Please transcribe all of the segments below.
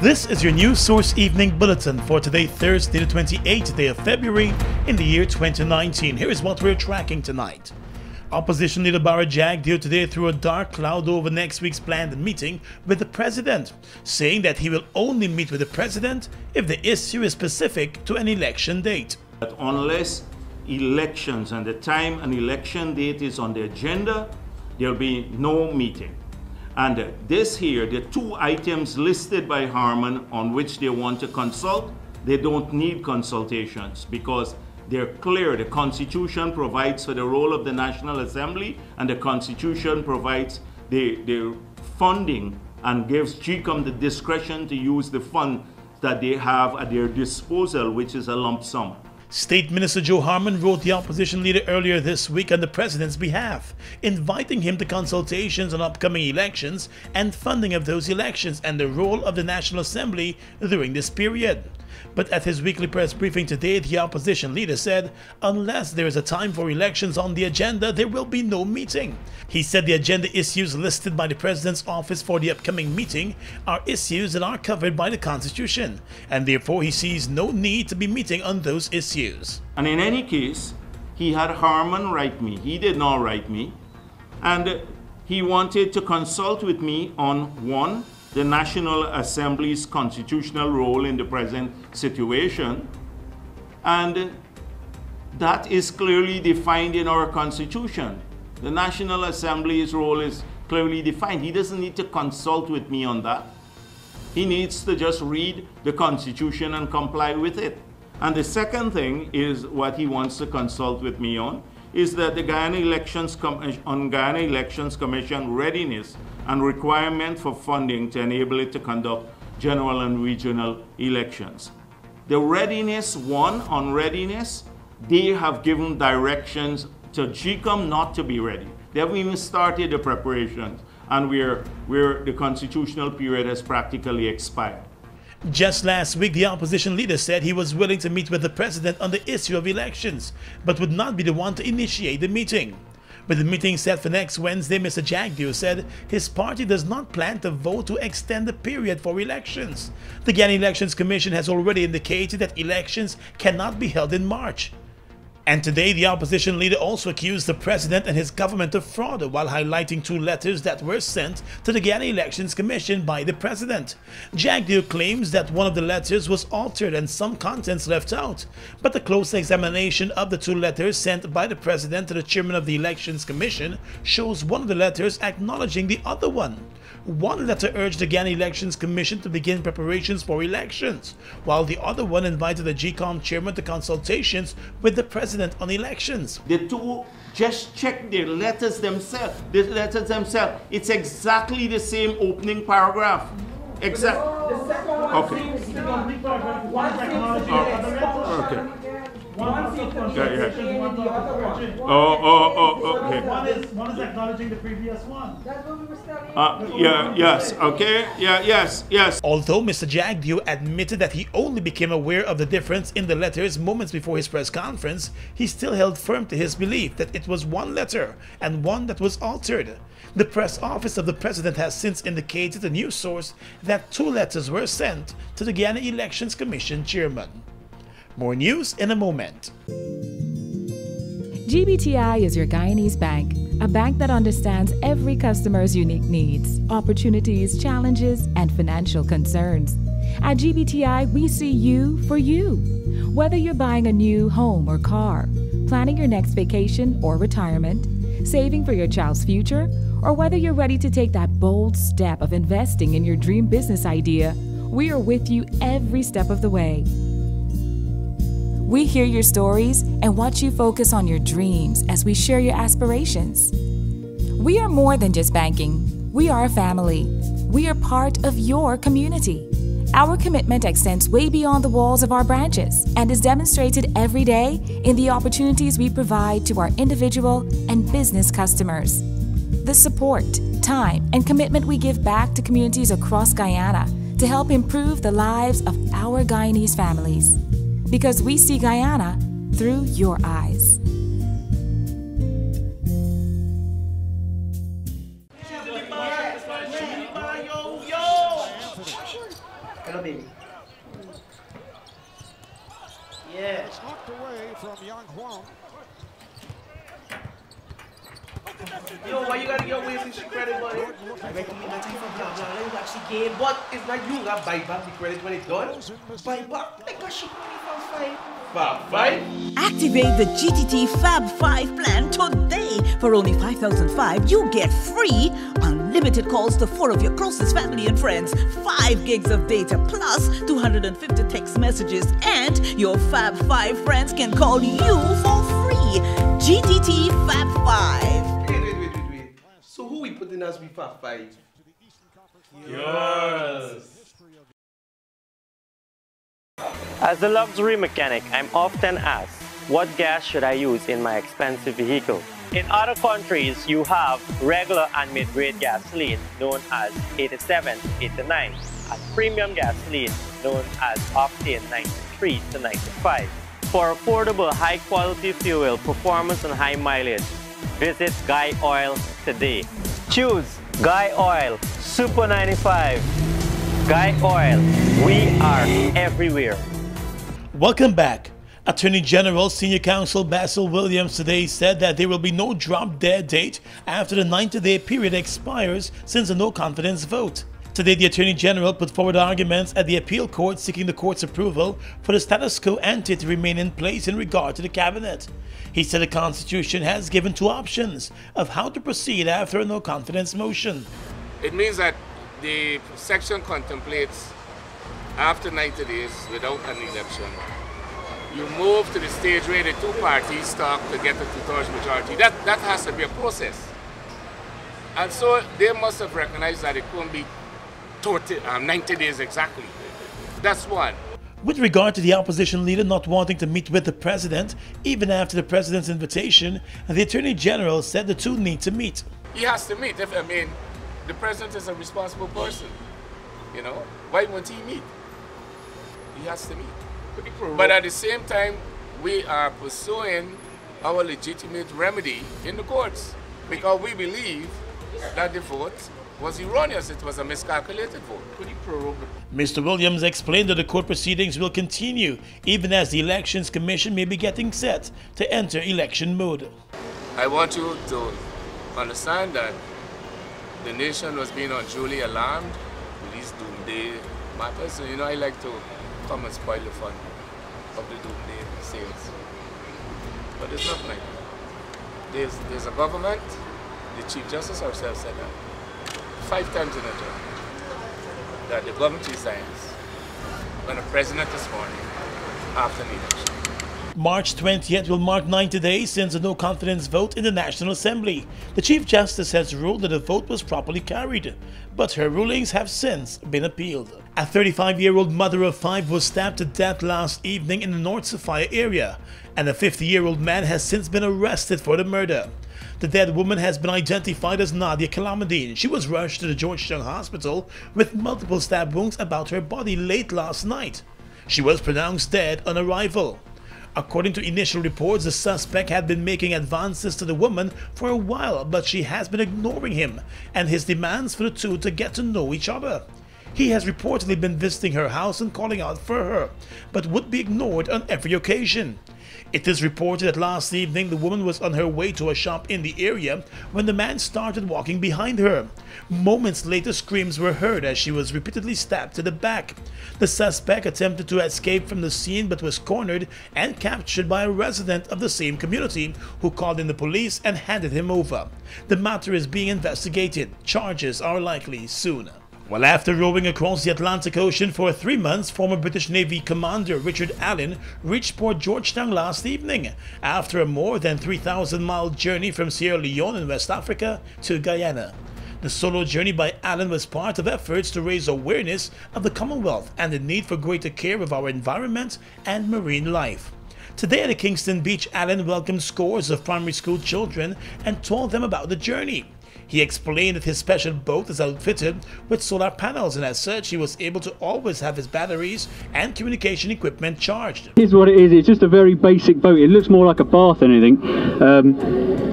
This is your News Source Evening Bulletin for today, Thursday, the 28th day of February in the year 2019. Here is what we're tracking tonight. Opposition leader Jagdeo today threw a dark cloud over next week's planned meeting with the president, saying that he will only meet with the president if the issue is specific to an election date. That unless elections and the time an election date is on the agenda, there'll be no meeting. And this here, the two items listed by Harman on which they want to consult, they don't need consultations because they're clear. The Constitution provides for the role of the National Assembly, and the Constitution provides the funding and gives GCOM the discretion to use the fund that they have at their disposal, which is a lump sum. State Minister Joe Harman wrote the opposition leader earlier this week on the president's behalf, inviting him to consultations on upcoming elections and funding of those elections and the role of the National Assembly during this period. But at his weekly press briefing today, the opposition leader said, unless there is a time for elections on the agenda, there will be no meeting. He said the agenda issues listed by the president's office for the upcoming meeting are issues that are covered by the Constitution, and therefore he sees no need to be meeting on those issues. And in any case, he had Harman write me. He did not write me. And he wanted to consult with me on one, the National Assembly's constitutional role in the present situation, and that is clearly defined in our Constitution. The National Assembly's role is clearly defined. He doesn't need to consult with me on that. He needs to just read the Constitution and comply with it. And the second thing is what he wants to consult with me on is that the Guyana Elections Commission readiness and requirement for funding to enable it to conduct general and regional elections. The readiness one, on readiness, they have given directions to GCOM not to be ready. They haven't even started the preparations, and the constitutional period has practically expired. Just last week, the opposition leader said he was willing to meet with the president on the issue of elections, but would not be the one to initiate the meeting. With the meeting set for next Wednesday, Mr. Jagdeo said his party does not plan to vote to extend the period for elections. The Guyana Elections Commission has already indicated that elections cannot be held in March. And today, the opposition leader also accused the president and his government of fraud while highlighting two letters that were sent to the Guyana Elections Commission by the president. Jagdeo claims that one of the letters was altered and some contents left out, but the close examination of the two letters sent by the president to the chairman of the Elections Commission shows one of the letters acknowledging the other one. One letter urged the Guyana Elections Commission to begin preparations for elections, while the other one invited the GCOM chairman to consultations with the president on elections. The two, just check their letters themselves. The letters themselves, it's exactly the same opening paragraph. Exactly. The second one seems to be complete paragraph. One seems to be okay. One seems to be the other one. Okay. One is acknowledging the previous one. That's what we were studying. Yes. Although Mr. Jagdeo admitted that he only became aware of the difference in the letters moments before his press conference, he still held firm to his belief that it was one letter and one that was altered. The press office of the president has since indicated to a news source that two letters were sent to the Guyana Elections Commission chairman. More news in a moment. GBTI is your Guyanese bank, a bank that understands every customer's unique needs, opportunities, challenges, and financial concerns. At GBTI, we see you for you. Whether you're buying a new home or car, planning your next vacation or retirement, saving for your child's future, or whether you're ready to take that bold step of investing in your dream business idea, we are with you every step of the way. We hear your stories and watch you focus on your dreams as we share your aspirations. We are more than just banking. We are a family. We are part of your community. Our commitment extends way beyond the walls of our branches and is demonstrated every day in the opportunities we provide to our individual and business customers. The support, time, and commitment we give back to communities across Guyana to help improve the lives of our Guyanese families. Because we see Guyana through your eyes. Yo, why you gotta get away from the credit, buddy? I recommend that you from blah blah blah, you actually gain, but it's not you that buy back the credit when it's done. Buy back, like what she money from Fab 5? Activate the GTT Fab 5 plan today. For only $5,005, you get free unlimited calls to 4 of your closest family and friends, 5 gigs of data plus 250 text messages, and your Fab 5 friends can call you for free. GTT Fab 5. Wait. So who we putting as we Fab 5? Yours. As a luxury mechanic, I'm often asked, what gas should I use in my expensive vehicle? In other countries, you have regular and mid-grade gasoline known as 87, 89, and premium gasoline known as octane 93 to 95. For affordable, high-quality fuel, performance, and high mileage, visit Guy Oil today. Choose Guy Oil Super 95. Guy Oil, we are everywhere. Welcome back. Attorney General Senior Counsel Basil Williams today said that there will be no drop-dead date after the 90-day period expires since a no-confidence vote. Today, the Attorney General put forward arguments at the appeal court seeking the court's approval for the status quo ante to remain in place in regard to the cabinet. He said the Constitution has given 2 options of how to proceed after a no-confidence motion. It means that the section contemplates after 90 days without an election, you move to the stage where the 2 parties talk to get a 2/3 majority. That has to be a process. And so they must have recognized that it couldn't be 90 days exactly. That's one. With regard to the opposition leader not wanting to meet with the president, even after the president's invitation, the Attorney General said the 2 need to meet. He has to meet. The president is a responsible person. You know, why won't he meet? He has to meet. But at the same time, we are pursuing our legitimate remedy in the courts because we believe that the vote was erroneous. It was a miscalculated vote. Mr. Williams explained that the court proceedings will continue even as the Elections Commission may be getting set to enter election mode. I want you to understand that the nation was being unduly alarmed with these doomsday matters. So, you know, I like to come and spoil the fun of the doomsday sales. But it's not like that. There's a government, the Chief Justice herself said that 5 times in a term, that the government resigns when the president is sworn in after the election. March 20th will mark 90 days since a no-confidence vote in the National Assembly. The Chief Justice has ruled that the vote was properly carried, but her rulings have since been appealed. A 35-year-old mother of 5 was stabbed to death last evening in the North Sophia area, and a 50-year-old man has since been arrested for the murder. The dead woman has been identified as Nadia Kalamudin. She was rushed to the Georgetown Hospital with multiple stab wounds about her body late last night. She was pronounced dead on arrival. According to initial reports, the suspect had been making advances to the woman for a while, but she has been ignoring him and his demands for the 2 to get to know each other. He has reportedly been visiting her house and calling out for her, but would be ignored on every occasion. It is reported that last evening the woman was on her way to a shop in the area when the man started walking behind her. Moments later, screams were heard as she was repeatedly stabbed to the back. The suspect attempted to escape from the scene but was cornered and captured by a resident of the same community who called in the police and handed him over. The matter is being investigated. Charges are likely soon. Well, after rowing across the Atlantic Ocean for 3 months, former British Navy Commander Richard Allen reached Port Georgetown last evening after a more than 3,000-mile journey from Sierra Leone in West Africa to Guyana. The solo journey by Allen was part of efforts to raise awareness of the Commonwealth and the need for greater care of our environment and marine life. Today at the Kingston Beach, Allen welcomed scores of primary school children and told them about the journey. He explained that his special boat is outfitted with solar panels, and as such he was able to always have his batteries and communication equipment charged. Here's what it is, it's just a very basic boat. It looks more like a bath than anything.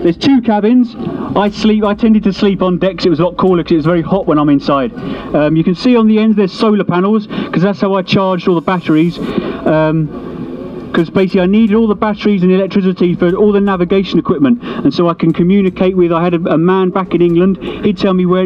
There's 2 cabins. I tended to sleep on decks. It was a lot cooler because it was very hot when I'm inside. You can see on the ends there's solar panels because that's how I charged all the batteries. because basically I needed all the batteries and electricity for all the navigation equipment, and so I can communicate with. I had a man back in England. He'd tell me where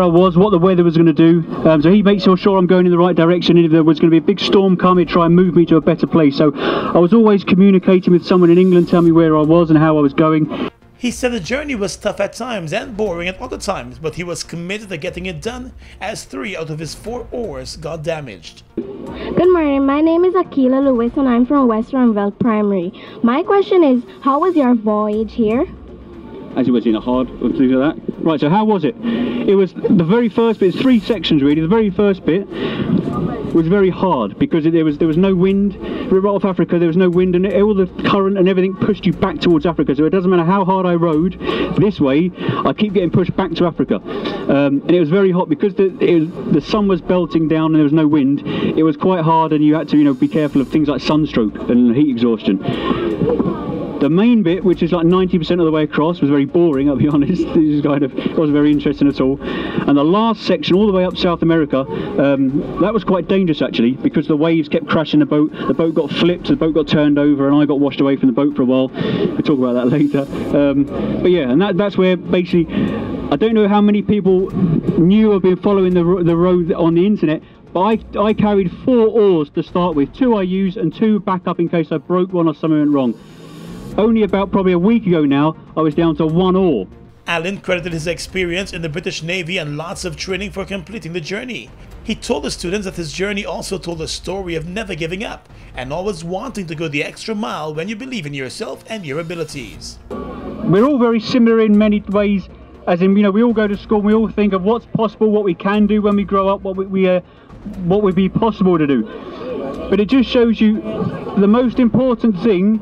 I was, what the weather was going to do. So he makes sure I'm going in the right direction. If there was going to be a big storm coming, he'd try and move me to a better place. So I was always communicating with someone in England, tell me where I was and how I was going. He said the journey was tough at times and boring at other times, but he was committed to getting it done as 3 out of his 4 oars got damaged. Good morning, my name is Akila Lewis and I'm from West Runville Primary. My question is, how was your voyage here? As it was in a hard, things like that. Right, so how was it? It was the very first bit, it's 3 sections really. The very first bit was very hard because there was no wind. We were off Africa, there was no wind, and all the current and everything pushed you back towards Africa. So it doesn't matter how hard I rode this way, I keep getting pushed back to Africa. And it was very hot because the sun was belting down and there was no wind. It was quite hard, and you had to be careful of things like sunstroke and heat exhaustion. The main bit, which is like 90% of the way across, was very boring, I'll be honest. It wasn't very interesting at all. And the last section, all the way up South America, that was quite dangerous actually, because the waves kept crashing the boat got flipped, the boat got turned over, and I got washed away from the boat for a while. We'll talk about that later. But yeah, and that's where basically, I don't know how many people knew I've been following the road on the internet, but I carried 4 oars to start with. 2 I used and 2 back up in case I broke one or something went wrong. Only about probably a week ago now, I was down to 1 oar. Alan credited his experience in the British Navy and lots of training for completing the journey. He told the students that his journey also told a story of never giving up and always wanting to go the extra mile when you believe in yourself and your abilities. We're all very similar in many ways, as in, we all go to school and we all think of what's possible, what we can do when we grow up, what would be possible to do. But it just shows you the most important thing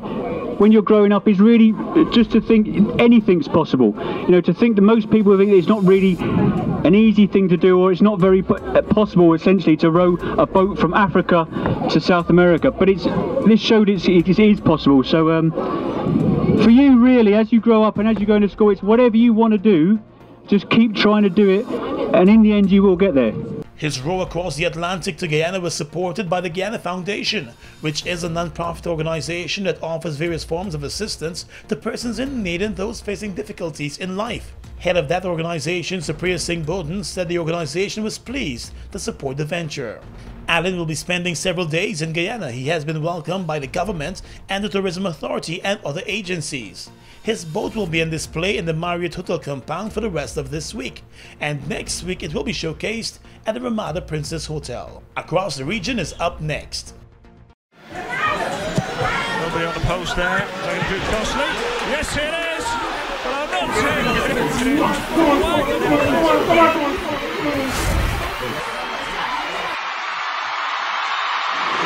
when you're growing up is really just to think anything's possible. To think that most people think it's not really an easy thing to do, or it's not very possible essentially to row a boat from Africa to South America. But this showed it is possible. So for you really, as you grow up and as you go into school, it's whatever you want to do, just keep trying to do it, and in the end you will get there. His row across the Atlantic to Guyana was supported by the Guyana Foundation, which is a non-profit organization that offers various forms of assistance to persons in need and those facing difficulties in life. Head of that organization, Supriya Singh Bodhan, said the organization was pleased to support the venture. Alan will be spending several days in Guyana. He has been welcomed by the government and the Tourism Authority and other agencies. His boat will be on display in the Marriott Hotel compound for the rest of this week, and next week it will be showcased at the Ramada Princess Hotel. Across the Region is up next. Nobody on the post there. Going to do costly. Yes, it is. But I'm not saying we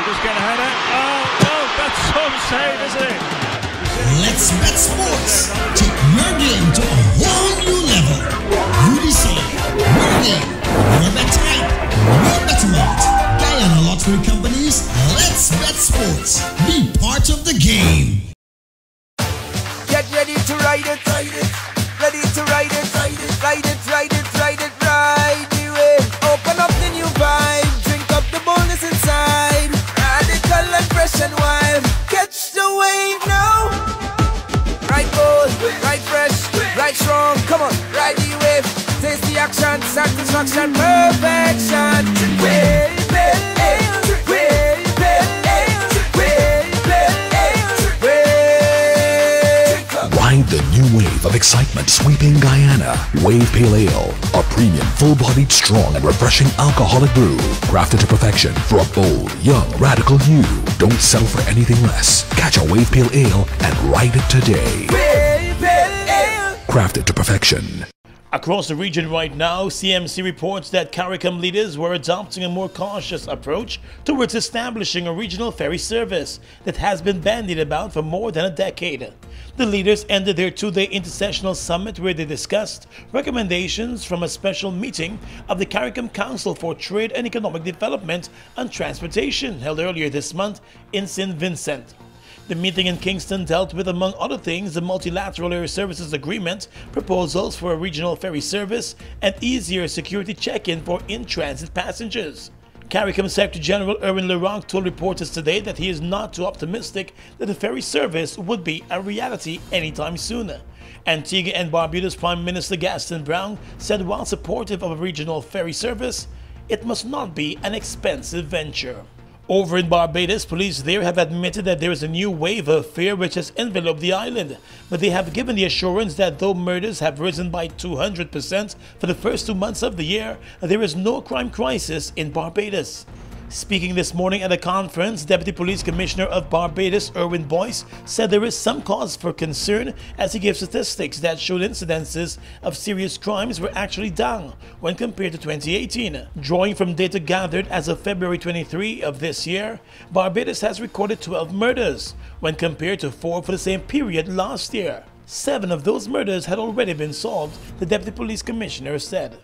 just get a header. Oh no, that's some save, isn't it? Let's Bet Sports. Take your game to a whole new level. You decide. Your game, your bet type, your bet amount. Guyana Lottery Companies, Let's Bet Sports. Be part of the game. Get ready to ride it, ride it. Ready to ride it, ride it, ride it, ride it, ride it, ride you in. Open up the new vibe, drink up the boldness inside. Radical and fresh and wild. Catch the wave now. Ride bold, ride fresh, ride strong. Come on, ride the wave. Taste the action, satisfaction, perfection. Wave it, wave it, wave it, wave. Ride the new wave of excitement sweeping Guyana. Wave Pale Ale, a premium, full-bodied, strong, and refreshing alcoholic brew, crafted to perfection for a bold, young, radical you. Don't settle for anything less. Catch a Wave Pale Ale and ride it today. Wave Pale Ale. Crafted to perfection. Across the region right now, CMC reports that CARICOM leaders were adopting a more cautious approach towards establishing a regional ferry service that has been bandied about for more than a decade. The leaders ended their 2-day intersessional summit where they discussed recommendations from a special meeting of the CARICOM Council for Trade and Economic Development and Transportation held earlier this month in St. Vincent. The meeting in Kingston dealt with, among other things, the Multilateral Air Services Agreement, proposals for a regional ferry service, and easier security check-in for in-transit passengers. CARICOM Secretary General Erwin Lerock told reporters today that he is not too optimistic that the ferry service would be a reality anytime soon. Antigua and Barbuda's Prime Minister Gaston Brown said while supportive of a regional ferry service, it must not be an expensive venture. Over in Barbados, police there have admitted that there is a new wave of fear which has enveloped the island, but they have given the assurance that though murders have risen by 200% for the first 2 months of the year, there is no crime crisis in Barbados. Speaking this morning at a conference, Deputy Police Commissioner of Barbados, Erwin Boyce, said there is some cause for concern as he gave statistics that showed incidences of serious crimes were actually down when compared to 2018. Drawing from data gathered as of February 23 of this year, Barbados has recorded 12 murders when compared to 4 for the same period last year. 7 of those murders had already been solved, the Deputy Police Commissioner said.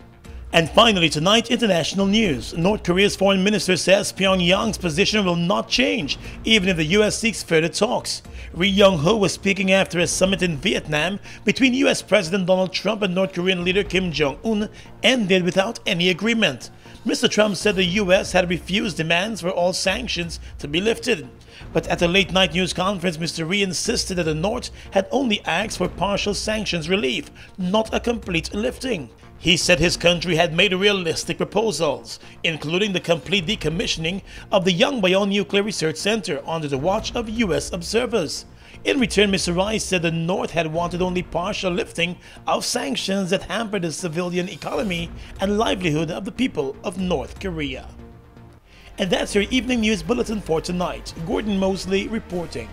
And finally tonight, international news. North Korea's foreign minister says Pyongyang's position will not change even if the US seeks further talks. Ri Yong-ho was speaking after a summit in Vietnam between US President Donald Trump and North Korean leader Kim Jong-un ended without any agreement. Mr. Trump said the US had refused demands for all sanctions to be lifted. But at a late-night news conference, Mr. Ri insisted that the North had only asked for partial sanctions relief, not a complete lifting. He said his country had made realistic proposals, including the complete decommissioning of the Yongbyon Nuclear Research Center under the watch of US observers. In return, Mr. Ri said the North had wanted only partial lifting of sanctions that hampered the civilian economy and livelihood of the people of North Korea. And that's your evening news bulletin for tonight. Gordon Mosley reporting.